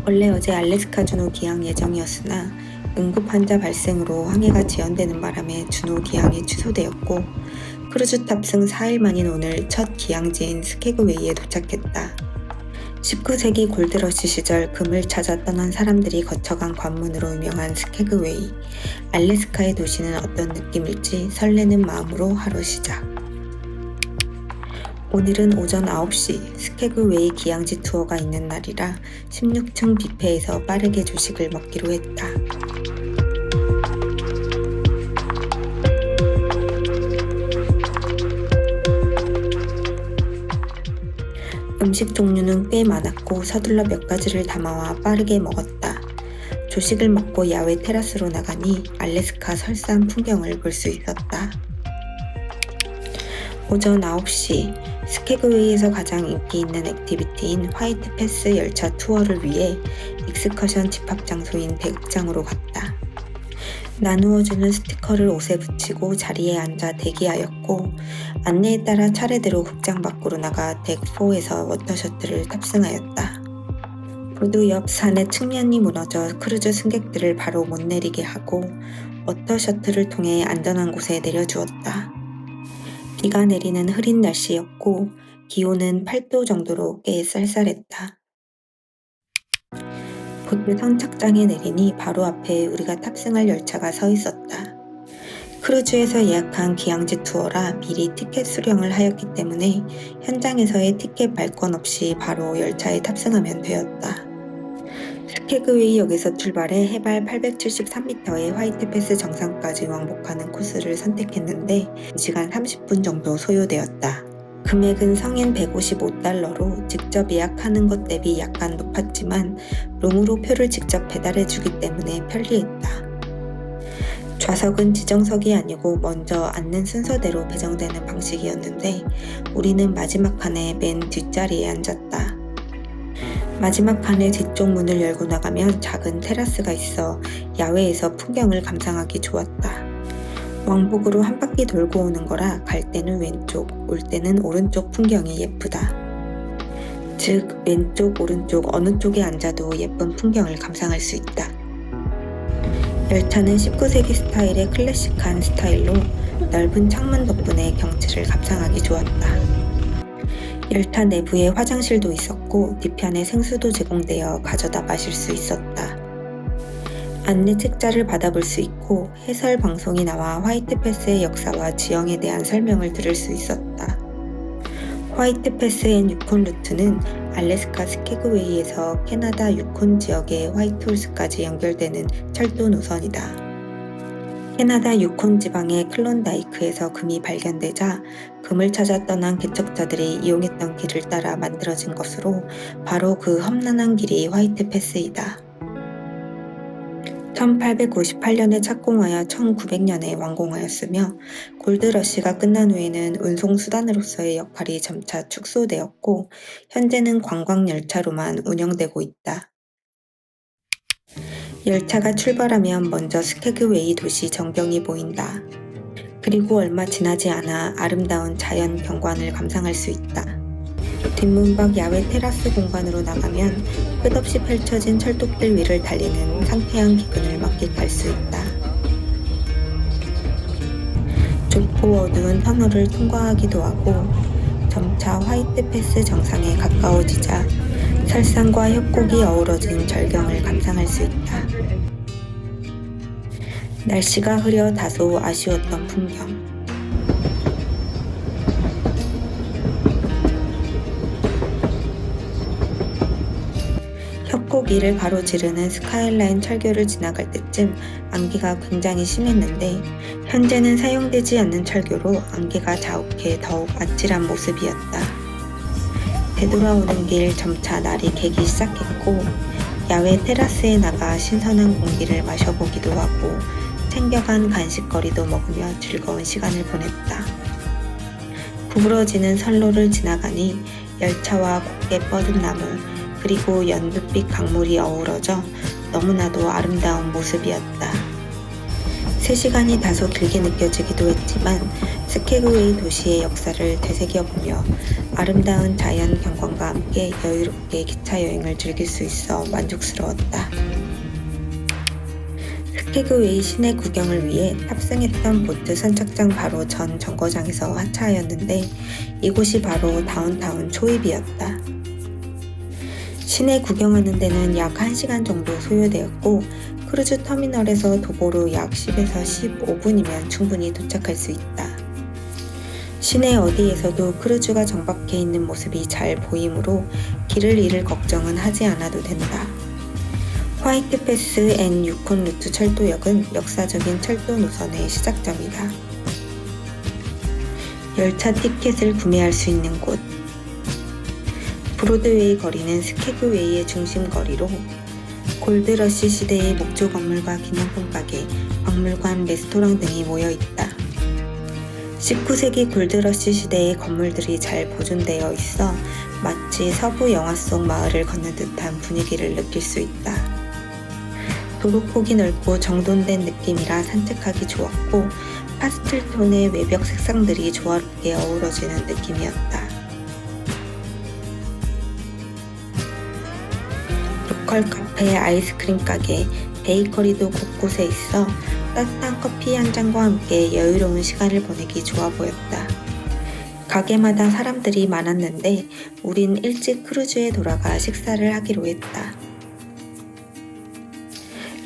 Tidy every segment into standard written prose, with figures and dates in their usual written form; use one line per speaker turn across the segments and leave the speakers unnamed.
원래 어제 알래스카 준호 기항 예정이었으나 응급 환자 발생으로 항해가 지연되는 바람에 준호 기항이 취소되었고, 크루즈 탑승 4일 만인 오늘 첫 기항지인 스케그웨이에 도착했다. 19세기 골드러시 시절 금을 찾아 떠난 사람들이 거쳐간 관문으로 유명한 스케그웨이. 알래스카의 도시는 어떤 느낌일지 설레는 마음으로 하루 시작. 오늘은 오전 9시 스케그웨이 기항지 투어가 있는 날이라 16층 뷔페에서 빠르게 조식을 먹기로 했다. 음식 종류는 꽤 많았고 서둘러 몇 가지를 담아와 빠르게 먹었다. 조식을 먹고 야외 테라스로 나가니 알래스카 설산 풍경을 볼 수 있었다. 오전 9시 스케그웨이에서 가장 인기 있는 액티비티인 화이트 패스 열차 투어를 위해 익스커션 집합 장소인 대극장으로 갔다. 나누어주는 스티커를 옷에 붙이고 자리에 앉아 대기하였고, 안내에 따라 차례대로 극장 밖으로 나가 덱 4에서 워터셔틀을 탑승하였다. 부두 옆 산의 측면이 무너져 크루즈 승객들을 바로 못 내리게 하고 워터셔틀을 통해 안전한 곳에 내려주었다. 비가 내리는 흐린 날씨였고 기온은 8도 정도로 꽤 쌀쌀했다. 보트 선착장에 내리니 바로 앞에 우리가 탑승할 열차가 서 있었다. 크루즈에서 예약한 기항지 투어라 미리 티켓 수령을 하였기 때문에 현장에서의 티켓 발권 없이 바로 열차에 탑승하면 되었다. 스케그웨이 역에서 출발해 해발 873m의 화이트 패스 정상까지 왕복하는 코스를 선택했는데 2시간 30분 정도 소요되었다. 금액은 성인 $155로 직접 예약하는 것 대비 약간 높았지만 룸으로 표를 직접 배달해주기 때문에 편리했다. 좌석은 지정석이 아니고 먼저 앉는 순서대로 배정되는 방식이었는데 우리는 마지막 칸의 맨 뒷자리에 앉았다. 마지막 칸의 뒤쪽 문을 열고 나가면 작은 테라스가 있어 야외에서 풍경을 감상하기 좋았다. 왕복으로 한 바퀴 돌고 오는 거라 갈 때는 왼쪽, 올 때는 오른쪽 풍경이 예쁘다. 즉 왼쪽, 오른쪽 어느 쪽에 앉아도 예쁜 풍경을 감상할 수 있다. 열차는 19세기 스타일의 클래식한 스타일로 넓은 창문 덕분에 경치를 감상하기 좋았다. 열차 내부에 화장실도 있었고 뒤편에 생수도 제공되어 가져다 마실 수 있었다. 안내 책자를 받아볼 수 있고 해설 방송이 나와 화이트 패스의 역사와 지형에 대한 설명을 들을 수 있었다. 화이트 패스의 유콘 루트는 알래스카 스케그웨이에서 캐나다 유콘 지역의 화이트홀스까지 연결되는 철도 노선이다. 캐나다 유콘 지방의 클론다이크에서 금이 발견되자 금을 찾아 떠난 개척자들이 이용했던 길을 따라 만들어진 것으로 바로 그 험난한 길이 화이트 패스이다. 1858년에 착공하여 1900년에 완공하였으며 골드러시가 끝난 후에는 운송수단으로서의 역할이 점차 축소되었고 현재는 관광열차로만 운영되고 있다. 열차가 출발하면 먼저 스케그웨이 도시 전경이 보인다. 그리고 얼마 지나지 않아 아름다운 자연 경관을 감상할 수 있다. 뒷문 밖 야외 테라스 공간으로 나가면 끝없이 펼쳐진 철도길 위를 달리는 상쾌한 기근을 만끽할 수 있다. 좁고 어두운 터널을 통과하기도 하고 점차 화이트 패스 정상에 가까워지자 설산과 협곡이 어우러진 절경을 감상할 수 있다. 날씨가 흐려 다소 아쉬웠던 풍경. 협곡 위를 가로지르는 스카이라인 철교를 지나갈 때쯤 안개가 굉장히 심했는데 현재는 사용되지 않는 철교로 안개가 자욱해 더욱 아찔한 모습이었다. 되돌아오는 길 점차 날이 개기 시작했고 야외 테라스에 나가 신선한 공기를 마셔보기도 하고 챙겨간 간식거리도 먹으며 즐거운 시간을 보냈다. 구부러지는 선로를 지나가니 열차와 곱게 뻗은 나무 그리고 연두빛 강물이 어우러져 너무나도 아름다운 모습이었다. 3시간이 다소 길게 느껴지기도 했지만 스케그웨이 도시의 역사를 되새겨보며 아름다운 자연 경관과 함께 여유롭게 기차 여행을 즐길 수 있어 만족스러웠다. 스케그웨이 시내 구경을 위해 탑승했던 보트 선착장 바로 전 정거장에서 하차하였는데 이곳이 바로 다운타운 초입이었다. 시내 구경하는 데는 약 1시간 정도 소요되었고 크루즈 터미널에서 도보로 약 10에서 15분이면 충분히 도착할 수 있다. 시내 어디에서도 크루즈가 정박해 있는 모습이 잘 보이므로 길을 잃을 걱정은 하지 않아도 된다. 화이트패스 앤 유콘 루트 철도역은 역사적인 철도 노선의 시작점이다. 열차 티켓을 구매할 수 있는 곳. 브로드웨이 거리는 스케그웨이의 중심 거리로 골드러시 시대의 목조 건물과 기념품 가게, 박물관, 레스토랑 등이 모여 있다. 19세기 골드러시 시대의 건물들이 잘 보존되어 있어 마치 서부 영화 속 마을을 걷는 듯한 분위기를 느낄 수 있다. 도로폭이 넓고 정돈된 느낌이라 산책하기 좋았고 파스텔 톤의 외벽 색상들이 조화롭게 어우러지는 느낌이었다. 로컬 카페, 아이스크림 가게, 베이커리도 곳곳에 있어 따뜻한 커피 한 잔과 함께 여유로운 시간을 보내기 좋아 보였다. 가게마다 사람들이 많았는데 우린 일찍 크루즈에 돌아가 식사를 하기로 했다.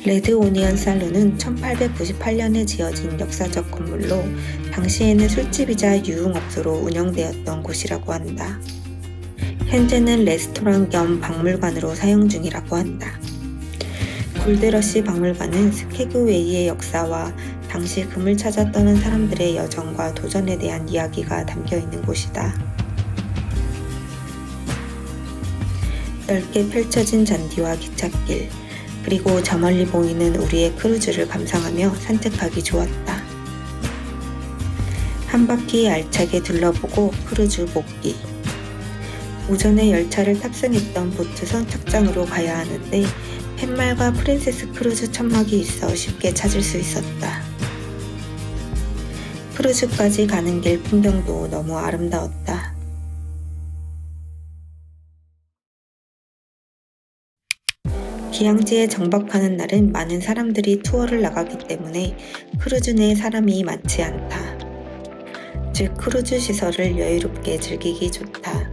레드 오니언 살룬은 1898년에 지어진 역사적 건물로 당시에는 술집이자 유흥업소로 운영되었던 곳이라고 한다. 현재는 레스토랑 겸 박물관으로 사용 중이라고 한다. 골드러시 박물관은 스케그웨이의 역사와 당시 금을 찾아 떠난 사람들의 여정과 도전에 대한 이야기가 담겨있는 곳이다. 넓게 펼쳐진 잔디와 기찻길, 그리고 저 멀리 보이는 우리의 크루즈를 감상하며 산책하기 좋았다. 한 바퀴 알차게 둘러보고 크루즈 복귀. 오전에 열차를 탑승했던 보트 선착장으로 가야 하는데 팻말과 프린세스 크루즈 천막이 있어 쉽게 찾을 수 있었다. 크루즈까지 가는 길 풍경도 너무 아름다웠다. 기항지에 정박하는 날은 많은 사람들이 투어를 나가기 때문에 크루즈 내에 사람이 많지 않다. 즉 크루즈 시설을 여유롭게 즐기기 좋다.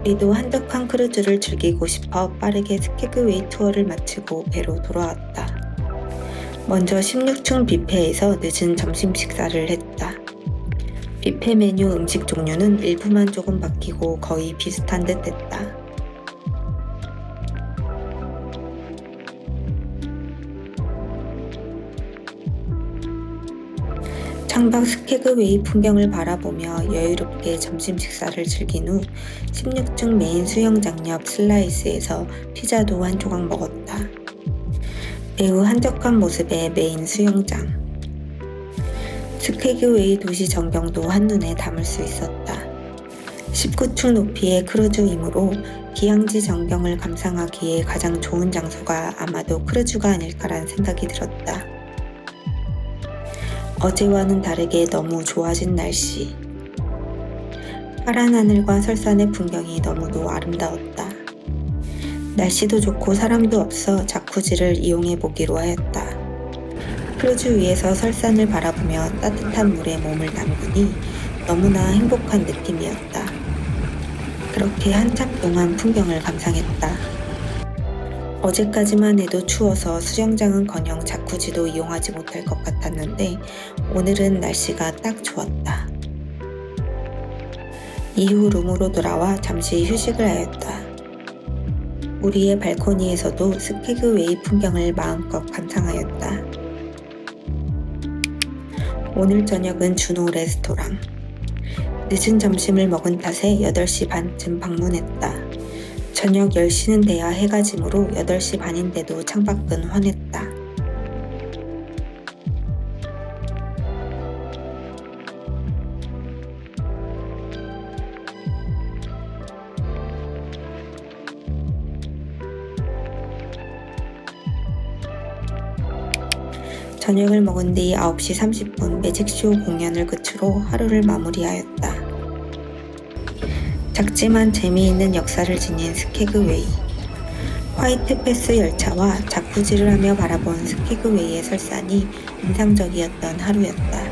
우리도 한적한 크루즈를 즐기고 싶어 빠르게 스케그웨이 투어를 마치고 배로 돌아왔다. 먼저 16층 뷔페에서 늦은 점심 식사를 했다. 뷔페 메뉴 음식 종류는 일부만 조금 바뀌고 거의 비슷한 듯 했다. 창밖 스케그웨이 풍경을 바라보며 여유롭게 점심 식사를 즐긴 후 16층 메인 수영장 옆 슬라이스에서 피자도 한 조각 먹었다. 매우 한적한 모습의 메인 수영장. 스케그웨이 도시 전경도 한눈에 담을 수 있었다. 19층 높이의 크루즈이므로 기항지 전경을 감상하기에 가장 좋은 장소가 아마도 크루즈가 아닐까란 생각이 들었다. 어제와는 다르게 너무 좋아진 날씨. 파란 하늘과 설산의 풍경이 너무도 아름다웠다. 날씨도 좋고 사람도 없어 자쿠지를 이용해 보기로 하였다. 크루즈 위에서 설산을 바라보며 따뜻한 물에 몸을 담그니 너무나 행복한 느낌이었다. 그렇게 한참 동안 풍경을 감상했다. 어제까지만 해도 추워서 수영장은커녕 자쿠지도 이용하지 못할 것 같았는데 오늘은 날씨가 딱 좋았다. 이후 룸으로 돌아와 잠시 휴식을 하였다. 우리의 발코니에서도 스케그웨이 풍경을 마음껏 감상하였다. 오늘 저녁은 준호 레스토랑. 늦은 점심을 먹은 탓에 8시 반쯤 방문했다. 저녁 10시는 돼야 해가 지므로 8시 반인데도 창밖은 환했다. 저녁을 먹은 뒤 9시 30분 매직쇼 공연을 끝으로 하루를 마무리하였다. 작지만 재미있는 역사를 지닌 스케그웨이. 화이트 패스 열차와 자쿠지를 하며 바라본 스케그웨이의 설산이 인상적이었던 하루였다.